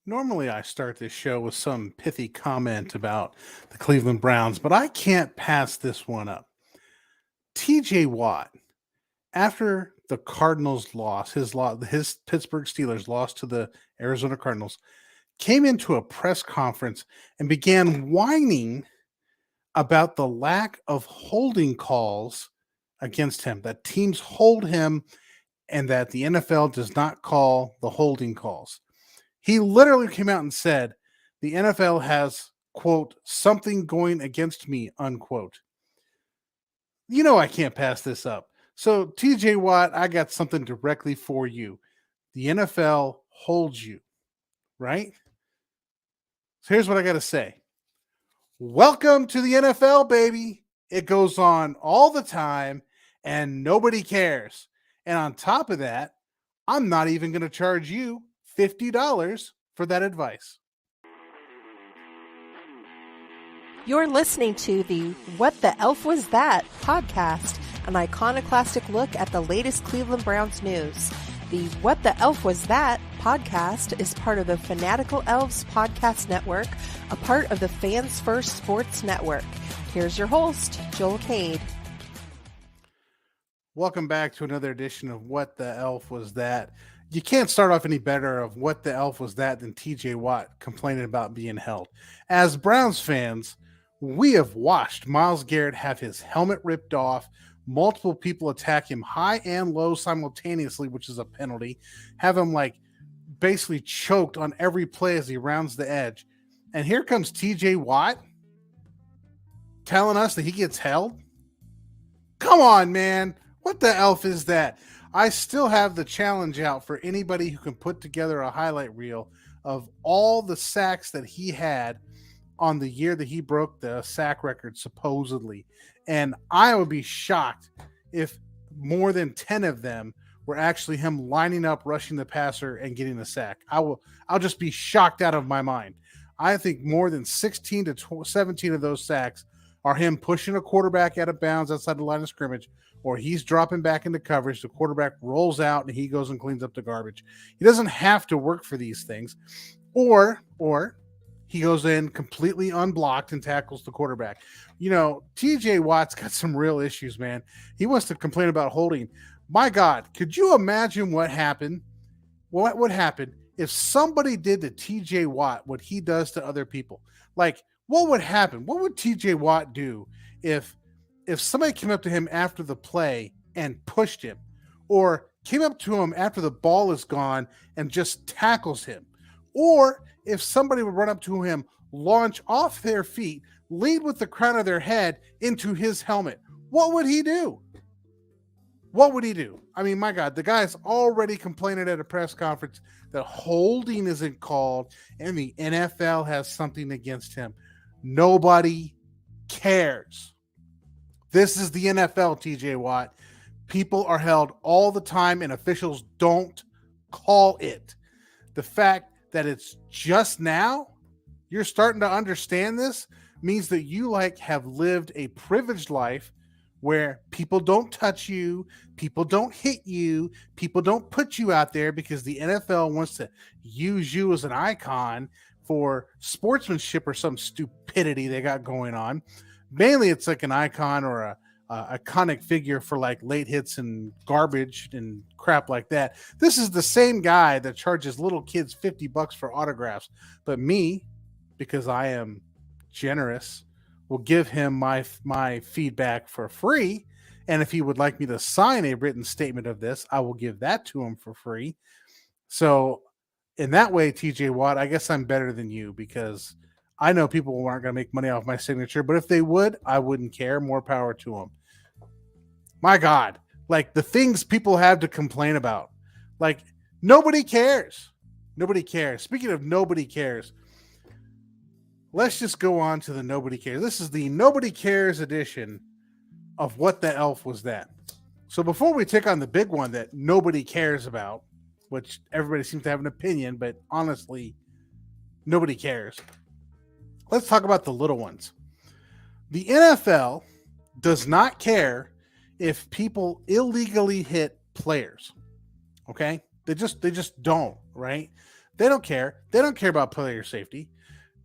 Normally, I start this show with some pithy comment about the Cleveland Browns, but I can't pass this one up. TJ Watt, after the Cardinals lost, his Pittsburgh Steelers lost to the Arizona Cardinals, came into a press conference and began whining about the lack of holding calls against him, that teams hold him and that the NFL does not call the holding calls. He literally came out and said, the NFL has, quote, something going against me, unquote. You know I can't pass this up. So, TJ Watt, I got something directly for you. The NFL holds you, right? So here's what I got to say. Welcome to the NFL, baby. It goes on all the time and nobody cares. And on top of that, I'm not even going to charge you $50 for that advice. You're listening to the What the Elf Was That podcast, an iconoclastic look at the latest Cleveland Browns news. The What the Elf Was That podcast is part of the Fanatical Elves podcast network, a part of the Fans First Sports Network. Here's your host, Joel Cade. Welcome back to another edition of What the Elf Was That. You can't start off any better of What the Elf Was That than TJ Watt complaining about being held. As Browns fans, we have watched Myles Garrett have his helmet ripped off, multiple people attack him high and low simultaneously, which is a penalty, have him basically choked on every play as he rounds the edge. And here comes TJ Watt telling us that he gets held? Come on, man. What the elf is that? I still have the challenge out for anybody who can put together a highlight reel of all the sacks that he had on the year that he broke the sack record, supposedly. And I would be shocked if more than 10 of them were actually him lining up, rushing the passer, and getting a sack. I'll just be shocked out of my mind. I think more than 16 to 17 of those sacks are him pushing a quarterback out of bounds outside the line of scrimmage, or he's dropping back into coverage. The quarterback rolls out and he goes and cleans up the garbage. He doesn't have to work for these things. Or he goes in completely unblocked and tackles the quarterback. You know, TJ Watt's got some real issues, man. He wants to complain about holding. My God, could you imagine what happened? What would happen if somebody did to TJ Watt what he does to other people? What would happen? What would TJ Watt do if somebody came up to him after the play and pushed him, or came up to him after the ball is gone and just tackles him? Or if somebody would run up to him, launch off their feet, lead with the crown of their head into his helmet, what would he do? What would he do? I mean, my God, the guy's already complaining at a press conference that holding isn't called and the NFL has something against him. Nobody cares. This is the NFL, TJ Watt. People are held all the time and officials don't call it. The fact that it's just now you're starting to understand this means that you have lived a privileged life where people don't touch you, people don't hit you, people don't put you out there because the NFL wants to use you as an icon for sportsmanship or some stupidity they got going on. Mainly it's like an icon or a iconic figure for late hits and garbage and crap like that. This is the same guy that charges little kids $50 for autographs. But me, because I am generous, will give him my feedback for free. And if he would like me to sign a written statement of this, I will give that to him for free. So in that way, TJ Watt, I guess I'm better than you because I know people aren't going to make money off my signature, but if they would, I wouldn't care. More power to them. My God, the things people have to complain about, nobody cares. Nobody cares. Speaking of nobody cares, let's just go on to the nobody cares. This is the nobody cares edition of What the Elf Was That. So before we take on the big one that nobody cares about, which everybody seems to have an opinion, but honestly, nobody cares. Let's talk about the little ones. The NFL does not care if people illegally hit players. Okay? They just don't, right? They don't care. They don't care about player safety.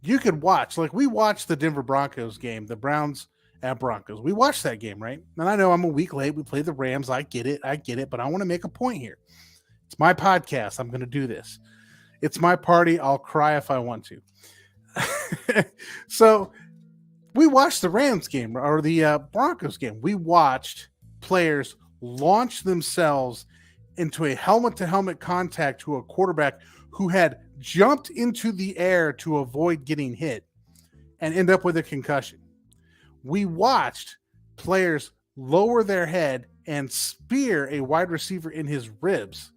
You could watch, like we watched the Denver Broncos game, the Browns at Broncos. We watched that game, right? And I know I'm a week late. We played the Rams. I get it. But I want to make a point here. It's my podcast. I'm going to do this. It's my party. I'll cry if I want to. So we watched the Rams game or the Broncos game. We watched players launch themselves into a helmet-to-helmet contact to a quarterback who had jumped into the air to avoid getting hit and end up with a concussion. We watched players lower their head and spear a wide receiver in his ribs.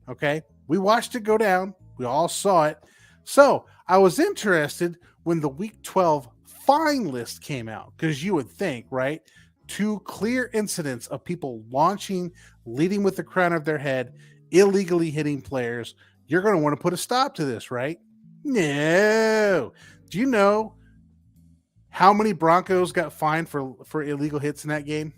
Okay? We watched it go down. We all saw it. So I was interested when the Week 12 fine list came out, because you would think, right? 2 clear incidents of people launching, leading with the crown of their head, illegally hitting players. You're going to want to put a stop to this, right? No. Do you know how many Broncos got fined for illegal hits in that game?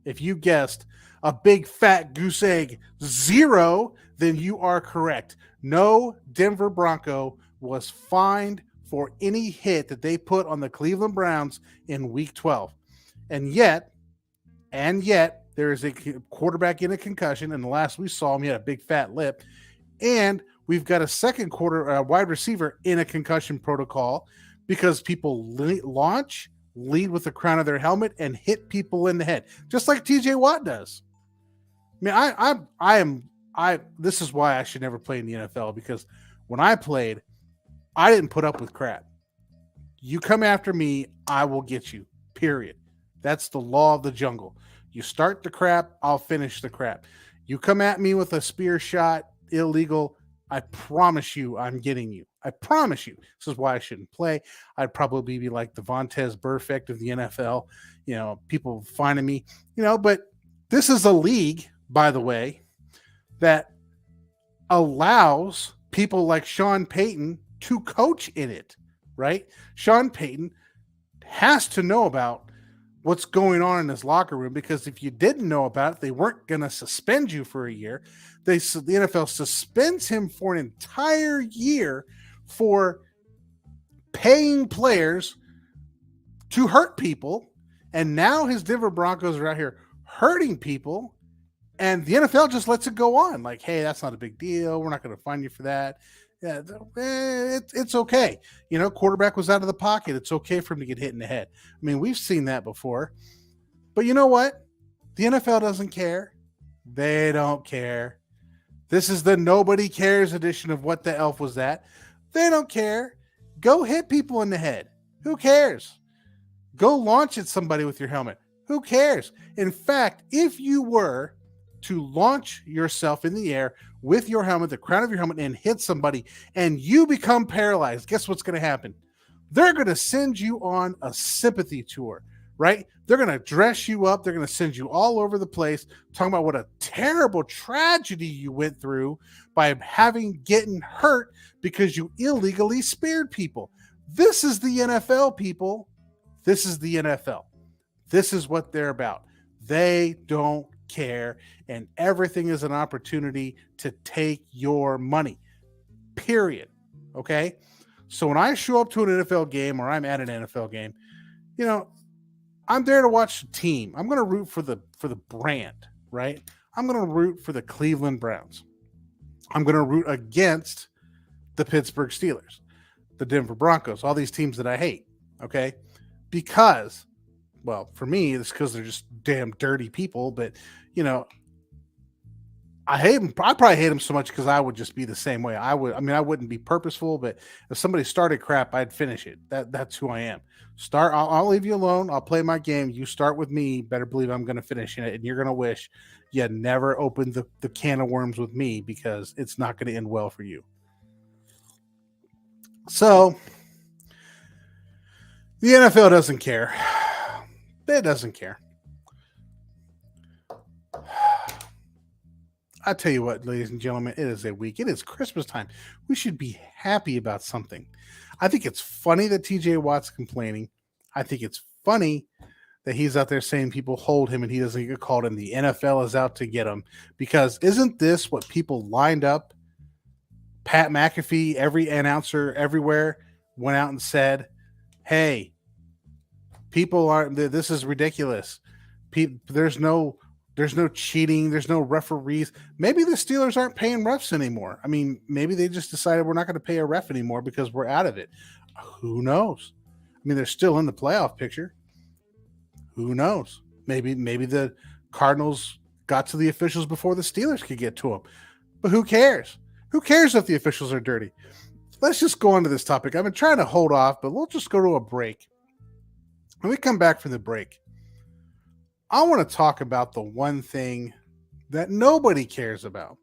If you guessed a big fat goose egg 0, then you are correct. No Denver Bronco was fined for any hit that they put on the Cleveland Browns in Week 12. And yet, there is a quarterback in a concussion, and the last we saw him, he had a big fat lip. And we've got a second wide receiver in a concussion protocol because people lead with the crown of their helmet and hit people in the head, just like TJ Watt does. I mean, this is why I should never play in the NFL, because when I played, I didn't put up with crap. You come after me, I will get you, period. That's the law of the jungle. You start the crap, I'll finish the crap. You come at me with a spear shot, illegal, I promise you I'm getting you. I promise you. This is why I shouldn't play. I'd probably be like the Vontaze Burfict of the NFL. You know, people finding me, but this is a league, by the way, that allows people like Sean Payton to coach in it, right? Sean Payton has to know about what's going on in his locker room, because if you didn't know about it, they weren't going to suspend you for a year. The NFL suspends him for an entire year for paying players to hurt people. And now his Denver Broncos are out here hurting people, and the NFL just lets it go on. Like, hey, that's not a big deal. We're not going to fine you for that. Yeah, it's okay. Quarterback was out of the pocket. It's okay for him to get hit in the head. I mean, we've seen that before. But you know what? The NFL doesn't care. They don't care. This is the nobody cares edition of What the Elf Was That. They don't care. Go hit people in the head. Who cares? Go launch at somebody with your helmet. Who cares? In fact, if you were to launch yourself in the air with your helmet, the crown of your helmet, and hit somebody, and you become paralyzed, guess what's going to happen? They're going to send you on a sympathy tour, right? They're going to dress you up. They're going to send you all over the place, talking about what a terrible tragedy you went through by getting hurt because you illegally speared people. This is the NFL, people. This is the NFL. This is what they're about. They don't care, and everything is an opportunity to take your money, period. Okay? So when I show up to an NFL game, or I'm at an NFL game, I'm there to watch the team. I'm going to root for the brand, right? I'm going to root for the Cleveland Browns. I'm going to root against the Pittsburgh Steelers, the Denver Broncos, all these teams that I hate, okay? Because, well, for me, it's because they're just damn dirty people, but, I hate them. I probably hate them so much because I would just be the same way. I wouldn't be purposeful, but if somebody started crap, I'd finish it. That's who I am. I'll leave you alone. I'll play my game. You start with me. Better believe I'm going to finish it, and you're going to wish you never opened the can of worms with me, because it's not going to end well for you. So the NFL doesn't care. It doesn't care. I tell you what, ladies and gentlemen, it is a week. It is Christmas time. We should be happy about something. I think it's funny that TJ Watt's complaining. I think it's funny that he's out there saying people hold him and he doesn't get called, and the NFL is out to get him. Because isn't this what people lined up Pat McAfee, every announcer everywhere went out and said, hey, people aren't, this is ridiculous. There's no cheating. There's no referees. Maybe the Steelers aren't paying refs anymore. I mean, maybe they just decided we're not going to pay a ref anymore because we're out of it. Who knows? I mean, they're still in the playoff picture. Who knows? Maybe the Cardinals got to the officials before the Steelers could get to them. But who cares? Who cares if the officials are dirty? Let's just go on to this topic. I've been trying to hold off, but we'll just go to a break. When we come back from the break, I want to talk about the one thing that nobody cares about.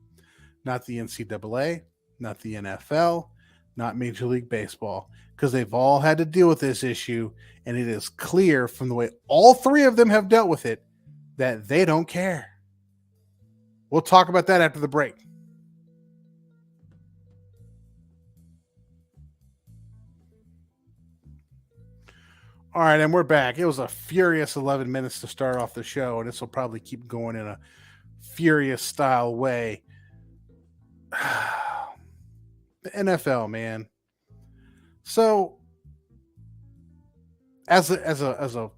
Not the NCAA, not the NFL, not Major League Baseball, because they've all had to deal with this issue, and it is clear from the way all three of them have dealt with it that they don't care. We'll talk about that after the break. All right, and we're back. It was a furious 11 minutes to start off the show, and this will probably keep going in a furious style way. The NFL, man. So, as a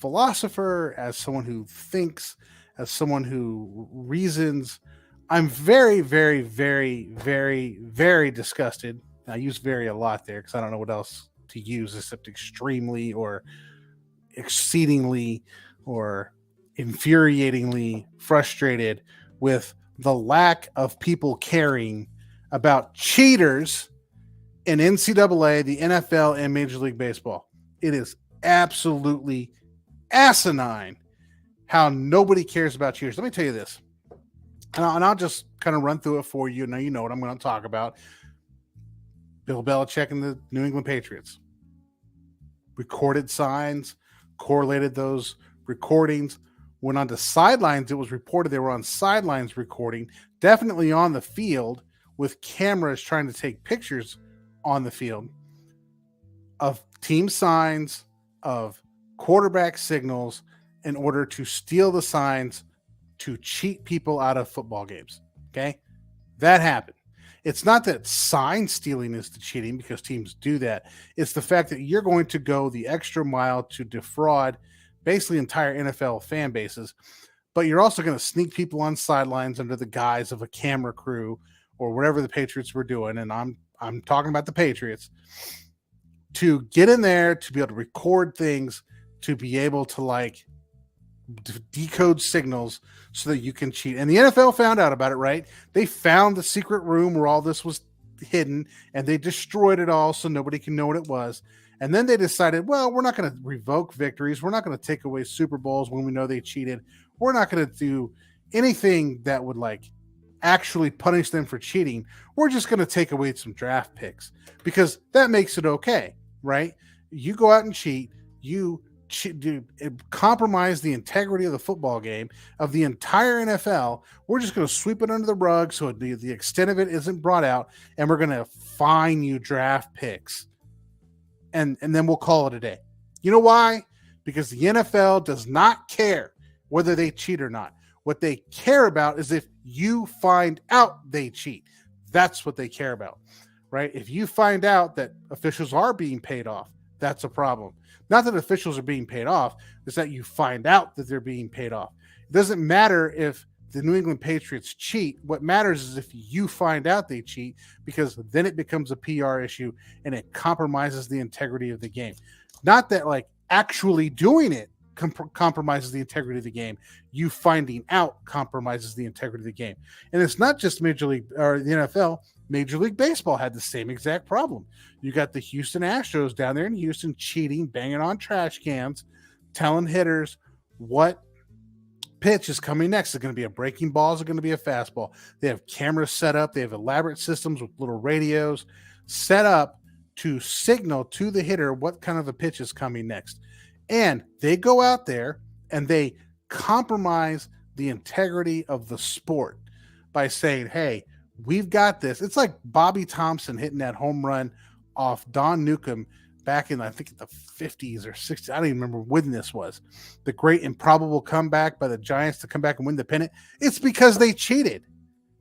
philosopher, as someone who thinks, as someone who reasons, I'm very, very, very, very, very disgusted. I use very a lot there because I don't know what else to use except extremely or exceedingly or infuriatingly frustrated with the lack of people caring about cheaters in NCAA, the NFL, and Major League Baseball. It is absolutely asinine how nobody cares about cheaters. Let me tell you this, and I'll just kind of run through it for you. Now you know what I'm going to talk about. Bill Belichick and the New England Patriots recorded signs, correlated those recordings, went on to sidelines. It was reported they were on sidelines recording, definitely on the field with cameras trying to take pictures on the field of team signs, of quarterback signals in order to steal the signs to cheat people out of football games. Okay? That happened. It's not that sign stealing is the cheating because teams do that. It's the fact that you're going to go the extra mile to defraud basically entire NFL fan bases, but you're also going to sneak people on sidelines under the guise of a camera crew or whatever the Patriots were doing. And I'm talking about the Patriots to get in there, to be able to record things, to be able to decode signals so that you can cheat. And the NFL found out about it, right? They found the secret room where all this was hidden and they destroyed it all so nobody can know what it was. And then they decided, well, we're not going to revoke victories. We're not going to take away Super Bowls when we know they cheated. We're not going to do anything that would actually punish them for cheating. We're just going to take away some draft picks because that makes it okay, right? You go out and cheat, compromise the integrity of the football game, of the entire NFL. We're just going to sweep it under the rug so the extent of it isn't brought out, and we're going to fine you draft picks. And then we'll call it a day. You know why? Because the NFL does not care whether they cheat or not. What they care about is if you find out they cheat. That's what they care about, right? If you find out that officials are being paid off, that's a problem. Not that officials are being paid off, it's that you find out that they're being paid off. It doesn't matter if the New England Patriots cheat. What matters is if you find out they cheat, because then it becomes a PR issue and it compromises the integrity of the game. Not that actually doing it compromises the integrity of the game. You finding out compromises the integrity of the game. And it's not just Major League or the NFL. Major League Baseball had the same exact problem. You got the Houston Astros down there in Houston cheating, banging on trash cans, telling hitters what pitch is coming next. Is it going to be a breaking ball? Is it going to be a fastball? They have cameras set up. They have elaborate systems with little radios set up to signal to the hitter what kind of a pitch is coming next. And they go out there and they compromise the integrity of the sport by saying, hey, we've got this. It's like Bobby Thompson hitting that home run off Don Newcomb back in, I think, the 50s or 60s. I don't even remember when this was. The great improbable comeback by the Giants to come back and win the pennant. It's because they cheated.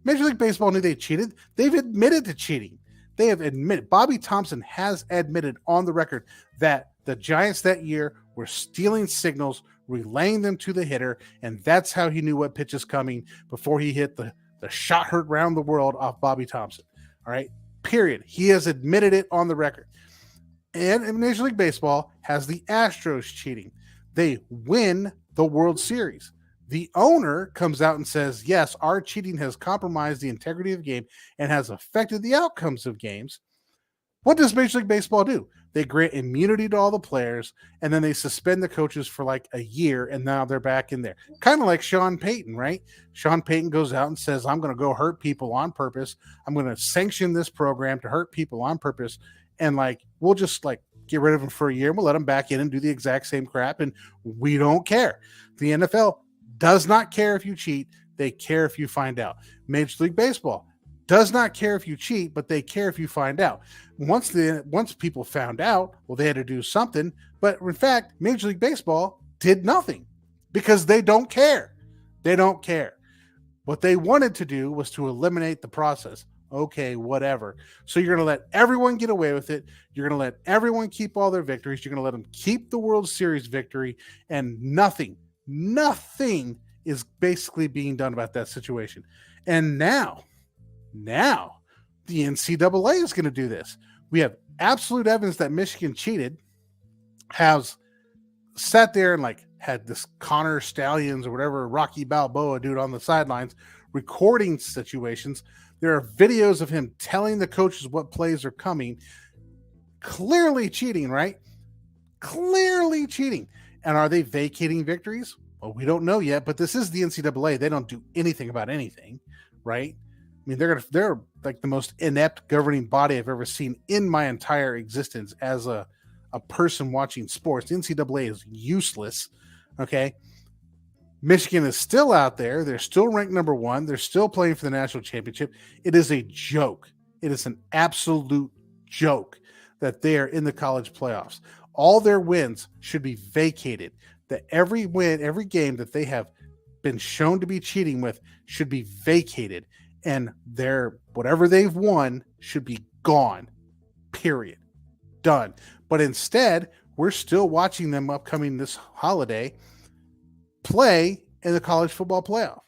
Major League Baseball knew they cheated. They've admitted to cheating. They have admitted, Bobby Thompson has admitted on the record that the Giants that year were stealing signals, relaying them to the hitter, and that's how he knew what pitch is coming before he hit the shot heard round the world off Bobby Thompson. All right, period. He has admitted it on the record. And Major League Baseball has the Astros cheating. They win the World Series. The owner comes out and says, yes, our cheating has compromised the integrity of the game and has affected the outcomes of games. What does Major League Baseball do? They grant immunity to all the players, and then they suspend the coaches for like a year, and now they're back in there. Kind of like Sean Payton, right? Sean Payton goes out and says, I'm going to go hurt people on purpose. I'm going to sanction this program to hurt people on purpose. And like, we'll just like get rid of him for a year. We'll let him back in and do the exact same crap, and we don't care. The NFL does not care if you cheat. They care if you find out. Major League Baseball does not care if you cheat, but they care if you find out. Once people found out, well, they had to do something. But in fact, Major League Baseball did nothing because they don't care. They don't care. What they wanted to do was to eliminate the process. Okay, whatever. So you're going to let everyone get away with it. You're going to let everyone keep all their victories. You're going to let them keep the World Series victory, and nothing is basically being done about that situation. And now the NCAA is going to do this. We have absolute evidence that Michigan cheated, has sat there and like had this Connor Stallions or whatever Rocky Balboa dude on the sidelines recording situations. There are videos of him telling the coaches what plays are coming. Clearly cheating, right? Clearly cheating. And are they vacating victories? Well, we don't know yet, but this is the NCAA. They don't do anything about anything, right? I mean, they're like the most inept governing body I've ever seen in my entire existence as a person watching sports. The NCAA is useless, okay? Michigan is still out there. They're still ranked number 1. They're still playing for the national championship. It is a joke. It is an absolute joke that they are in the college playoffs. All their wins should be vacated. That every win, every game that they have been shown to be cheating with should be vacated. And whatever they've won should be gone. Period. Done. But instead, we're still watching them upcoming this holiday play in the college football playoff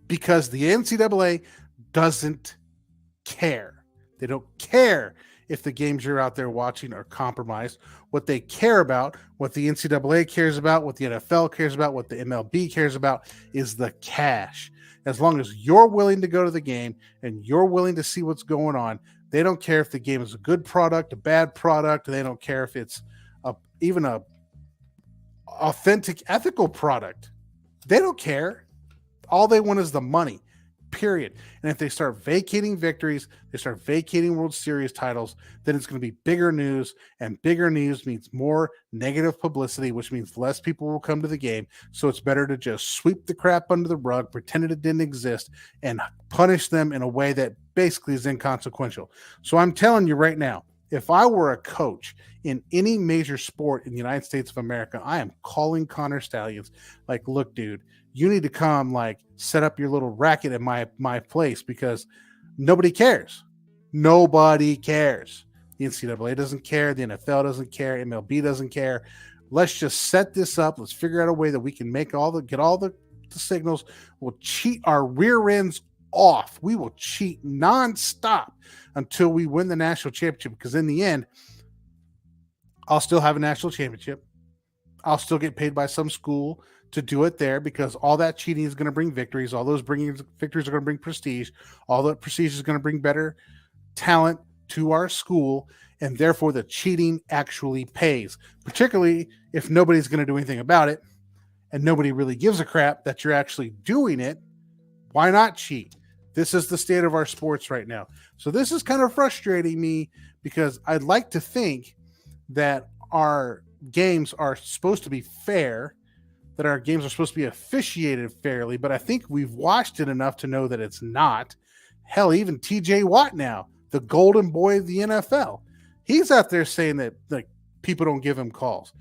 because the NCAA doesn't care. They don't care if the games you're out there watching are compromised. What they care about, what the NCAA cares about, what the NFL cares about, what the MLB cares about is the cash. As long as you're willing to go to the game and you're willing to see what's going on, they don't care if the game is a good product, a bad product. They don't care if it's even a authentic, ethical product. They don't care. All they want is the money, period. And if they start vacating victories, they start vacating World Series titles, then it's going to be bigger news, and bigger news means more negative publicity, which means less people will come to the game. So it's better to just sweep the crap under the rug, pretend it didn't exist, and punish them in a way that basically is inconsequential. So I'm telling you right now, if I were a coach in any major sport in the United States of America, I am calling Connor Stallions like, look, dude, you need to come like set up your little racket at my place because nobody cares. Nobody cares. The NCAA doesn't care. The NFL doesn't care. MLB doesn't care. Let's just set this up. Let's figure out a way that we can get all the signals. We'll cheat our rear ends off. We will cheat nonstop until we win the national championship, because in the end, I'll still have a national championship. I'll still get paid by some school to do it there, because all that cheating is going to bring victories. All those bringing victories are going to bring prestige. All that prestige is going to bring better talent to our school, and therefore the cheating actually pays, particularly if nobody's going to do anything about it and nobody really gives a crap that you're actually doing it. Why not cheat? This is the state of our sports right now. So this is kind of frustrating me, because I'd like to think that our games are supposed to be fair, that our games are supposed to be officiated fairly, but I think we've watched it enough to know that it's not. Hell, even TJ Watt now, the golden boy of the NFL, he's out there saying that like people don't give him calls.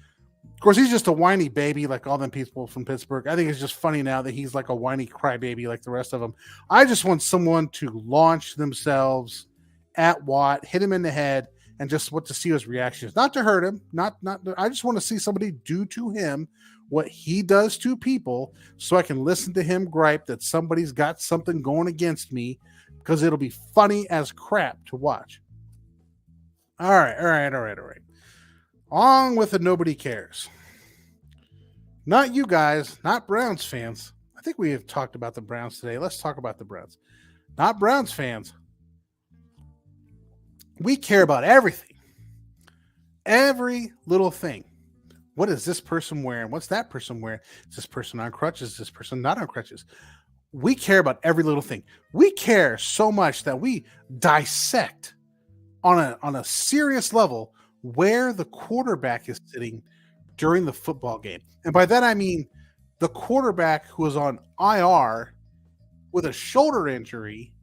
Of course, he's just a whiny baby like all them people from Pittsburgh. I think it's just funny now that he's like a whiny crybaby like the rest of them. I just want someone to launch themselves at Watt, hit him in the head, and just what to see his reactions. Not to hurt him. Not. I just want to see somebody do to him what he does to people, so I can listen to him gripe that somebody's got something going against me, because it'll be funny as crap to watch. All right. On with the nobody cares. Not you guys, not Browns fans. I think we have talked about the Browns today. Let's talk about the Browns. Not Browns fans. We care about everything. Every little thing. What is this person wearing? What's that person wearing? Is this person on crutches? Is this person not on crutches? We care about every little thing. We care so much that we dissect on a serious level where the quarterback is sitting during the football game. And by that I mean the quarterback who is on IR with a shoulder injury.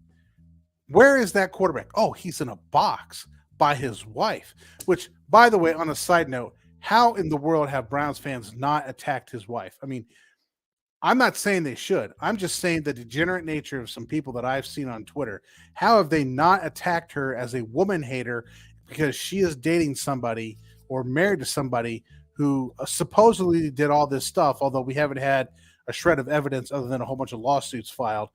Where is that quarterback? Oh, he's in a box by his wife. Which, by the way, on a side note, how in the world have Browns fans not attacked his wife? I mean, I'm not saying they should. I'm just saying the degenerate nature of some people that I've seen on Twitter. How have they not attacked her as a woman hater because she is dating somebody or married to somebody who supposedly did all this stuff, although we haven't had a shred of evidence other than a whole bunch of lawsuits filed,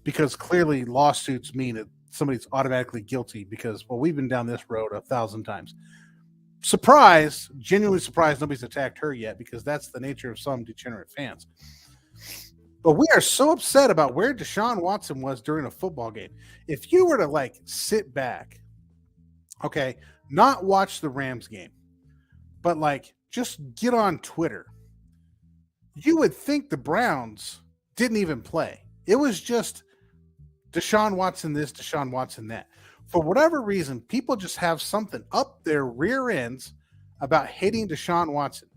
because clearly lawsuits mean that somebody's automatically guilty because, well, we've been down this road 1,000 times. Surprise, genuinely surprised nobody's attacked her yet, because that's the nature of some degenerate fans. But we are so upset about where Deshaun Watson was during a football game. If you were to sit back, okay, not watch the Rams game, but just get on Twitter, you would think the Browns didn't even play. It was just Deshaun Watson this, Deshaun Watson that. For whatever reason, people just have something up their rear ends about hating Deshaun Watson.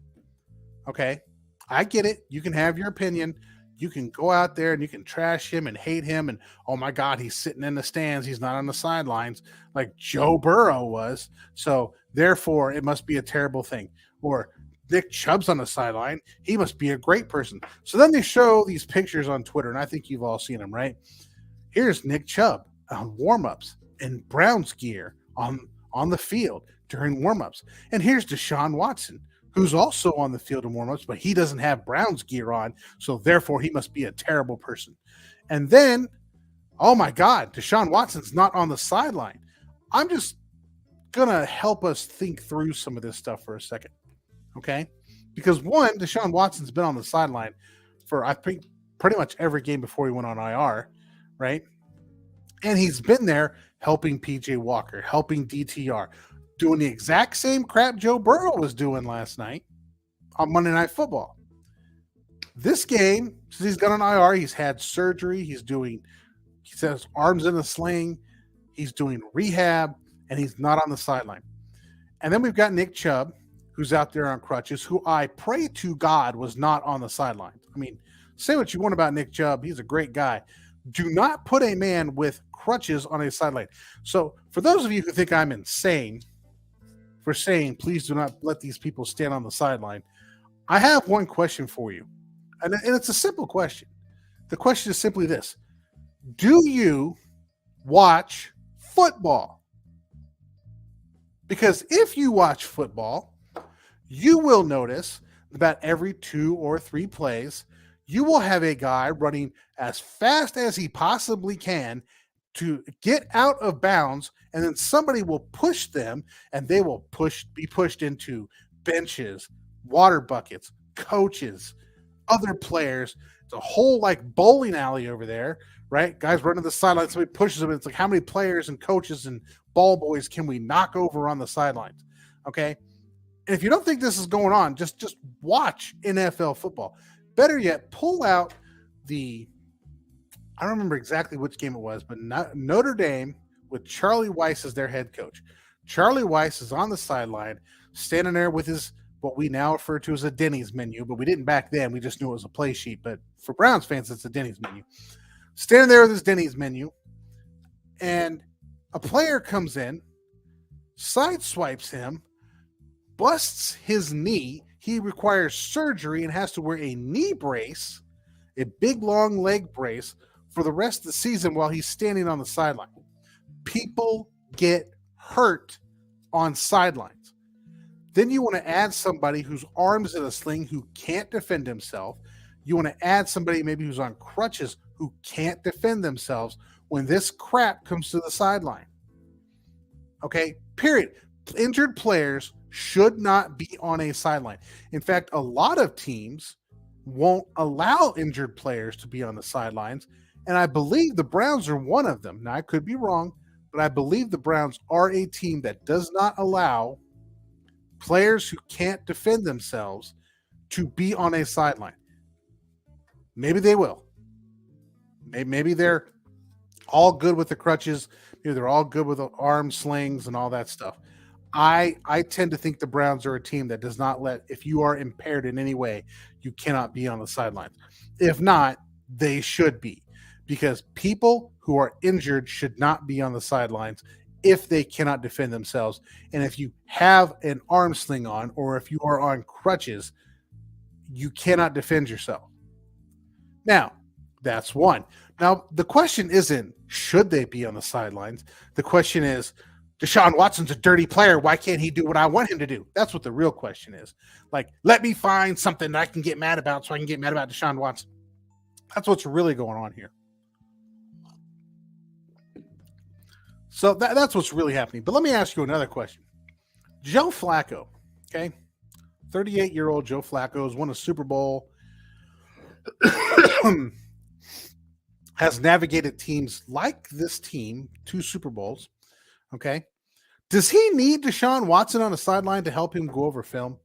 Okay, I get it. You can have your opinion. You can go out there and you can trash him and hate him. And, oh, my God, he's sitting in the stands. He's not on the sidelines like Joe Burrow was. So, therefore, it must be a terrible thing. Or Nick Chubb's on the sideline. He must be a great person. So then they show these pictures on Twitter, and I think you've all seen them, right? Here's Nick Chubb on warm-ups in Browns gear on the field during warm-ups. And here's Deshaun Watson, who's also on the field in warm-ups, but he doesn't have Browns gear on, so therefore he must be a terrible person. And then, oh my God, Deshaun Watson's not on the sideline. I'm just going to help us think through some of this stuff for a second, okay? Because one, Deshaun Watson's been on the sideline for, I think, pretty much every game before he went on IR, right? And he's been there helping PJ Walker, helping DTR, doing the exact same crap Joe Burrow was doing last night on Monday Night Football. This game, since he's got an IR, he's had surgery. He says arms in a sling. He's doing rehab, and he's not on the sideline. And then we've got Nick Chubb, who's out there on crutches, who I pray to God was not on the sideline. I mean, say what you want about Nick Chubb. He's a great guy. Do not put a man with crutches on a sideline. So for those of you who think I'm insane for saying, please do not let these people stand on the sideline, I have one question for you. And it's a simple question. The question is simply this. Do you watch football? Because if you watch football, you will notice about every 2 or 3 plays, you will have a guy running as fast as he possibly can to get out of bounds, and then somebody will push them, and they will be pushed into benches, water buckets, coaches, other players. It's a whole bowling alley over there, right? Guys running the sideline, somebody pushes them, and it's how many players and coaches and ball boys can we knock over on the sidelines? Okay. And if you don't think this is going on, just watch NFL football. Better yet, pull out I don't remember exactly which game it was, but Notre Dame with Charlie Weiss as their head coach. Charlie Weiss is on the sideline, standing there with his, what we now refer to as a Denny's menu, but we didn't back then. We just knew it was a play sheet. But for Browns fans, it's a Denny's menu. Standing there with his Denny's menu, and a player comes in, sideswipes him, busts his knee. he requires surgery and has to wear a knee brace, a big long leg brace, for the rest of the season while he's standing on the sideline. People get hurt on sidelines. Then you want to add somebody whose arm's in a sling who can't defend himself. You want to add somebody maybe who's on crutches who can't defend themselves when this crap comes to the sideline. Okay, period. Injured players should not be on a sideline. In fact, a lot of teams won't allow injured players to be on the sidelines, and I believe the Browns are one of them. Now, I could be wrong, but I believe the Browns are a team that does not allow players who can't defend themselves to be on a sideline. Maybe they will. Maybe they're all good with the crutches. Maybe they're all good with the arm slings and all that stuff. I tend to think the Browns are a team that does not let, if you are impaired in any way, you cannot be on the sidelines. If not, they should be, because people who are injured should not be on the sidelines if they cannot defend themselves. And if you have an arm sling on, or if you are on crutches, you cannot defend yourself. Now, that's one. Now, the question isn't, should they be on the sidelines? The question is, Deshaun Watson's a dirty player. Why can't he do what I want him to do? That's what the real question is. Like, let me find something that I can get mad about so I can get mad about Deshaun Watson. That's what's really going on here. So that's what's really happening. But let me ask you another question. Joe Flacco, okay? 38-year-old Joe Flacco has won a Super Bowl, has navigated teams like this team, 2 Super Bowls, okay? Does he need Deshaun Watson on the sideline to help him go over film?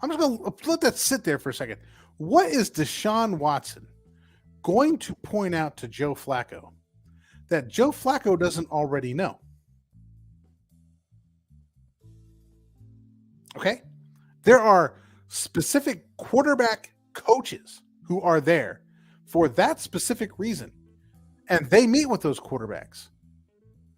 I'm just going to let that sit there for a second. What is Deshaun Watson going to point out to Joe Flacco that Joe Flacco doesn't already know? Okay? There are specific quarterback coaches who are there for that specific reason, and they meet with those quarterbacks.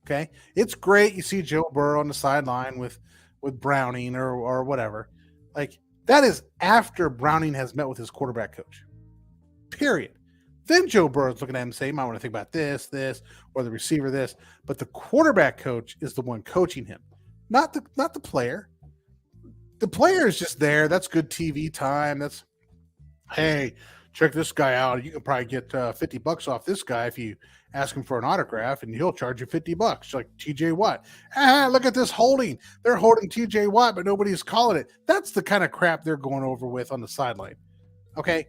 Okay? It's great you see Joe Burrow on the sideline with Browning or whatever. Like, that is after Browning has met with his quarterback coach. Period. Then Joe Burrow's looking at him and saying, you might want to think about this, or the receiver this. But the quarterback coach is the one coaching him, not the player. The player is just there. That's good TV time. That's, hey, check this guy out. You can probably get $50 off this guy if you ask him for an autograph, and he'll charge you $50, like TJ Watt. Look at this holding. They're holding TJ Watt, but nobody's calling it. That's the kind of crap they're going over with on the sideline. Okay?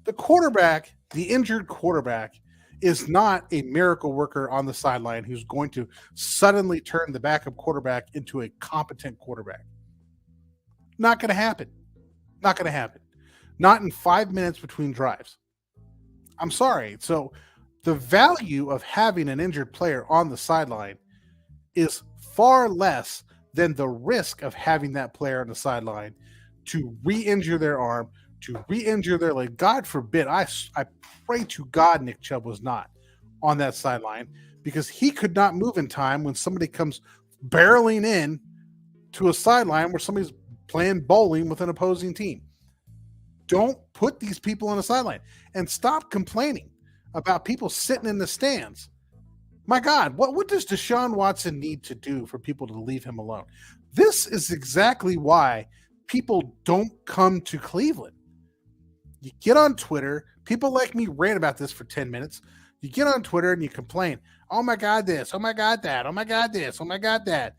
The quarterback, the injured quarterback, is not a miracle worker on the sideline who's going to suddenly turn the backup quarterback into a competent quarterback. Not going to happen. Not going to happen. Not in 5 minutes between drives. I'm sorry. So the value of having an injured player on the sideline is far less than the risk of having that player on the sideline to re-injure their arm, to re-injure their leg. God forbid. I pray to God Nick Chubb was not on that sideline, because he could not move in time when somebody comes barreling in to a sideline where somebody's playing bowling with an opposing team. Don't put these people on the sideline, and stop complaining about people sitting in the stands. My God, what does Deshaun Watson need to do for people to leave him alone? This is exactly why people don't come to Cleveland. You get on Twitter, people like me rant about this for 10 minutes. You get on Twitter and you complain, oh my God, this, oh my God, that, oh my God, this, oh my God, that.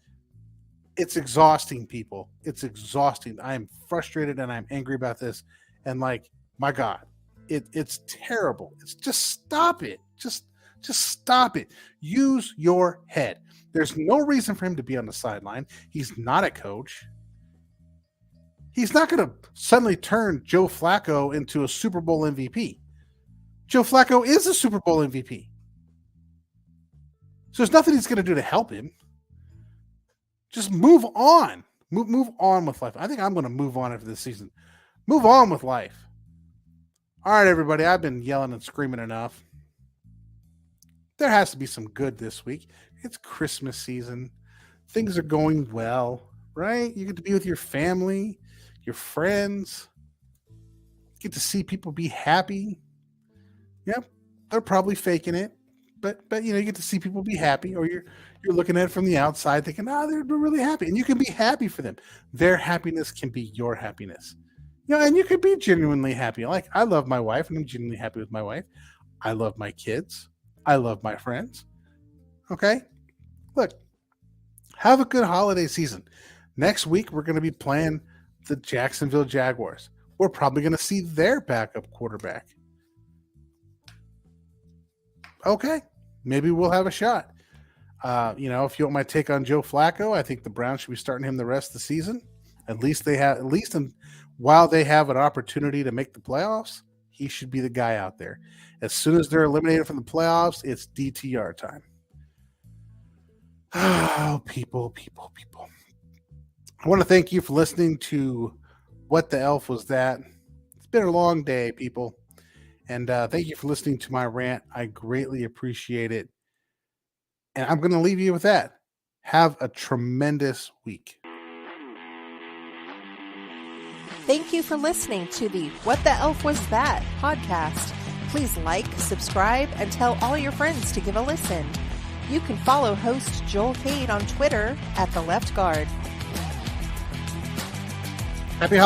It's exhausting, people. It's exhausting. I am frustrated and I'm angry about this. And like, my God, it's terrible. It's just stop it. Just stop it. Use your head. There's no reason for him to be on the sideline. He's not a coach. He's not going to suddenly turn Joe Flacco into a Super Bowl MVP. Joe Flacco is a Super Bowl MVP. So there's nothing he's going to do to help him. Just move on. Move on with life. I think I'm going to move on after this season. Move on with life. All right, everybody. I've been yelling and screaming enough. There has to be some good this week. It's Christmas season. Things are going well. right? You get to be with your family, your friends, get to see people be happy. Yep, they're probably faking it, but you get to see people be happy, or you're looking at it from the outside thinking, they're really happy, and you can be happy for them. Their happiness can be your happiness. And you could be genuinely happy. Like, I love my wife, and I'm genuinely happy with my wife. I love my kids. I love my friends. Okay? Look, have a good holiday season. Next week, we're going to be playing the Jacksonville Jaguars. We're probably going to see their backup quarterback. Okay, maybe we'll have a shot. If you want my take on Joe Flacco, I think the Browns should be starting him the rest of the season. While they have an opportunity to make the playoffs, he should be the guy out there. As soon as they're eliminated from the playoffs, it's DTR time. Oh, people. I want to thank you for listening to What the Elf Was That? It's been a long day, people. And thank you for listening to my rant. I greatly appreciate it. And I'm going to leave you with that. Have a tremendous week. Thank you for listening to the What the Elf Was That podcast. Please like, subscribe, and tell all your friends to give a listen. You can follow host Joel Cade on Twitter @TheLeftGuard. Happy holidays.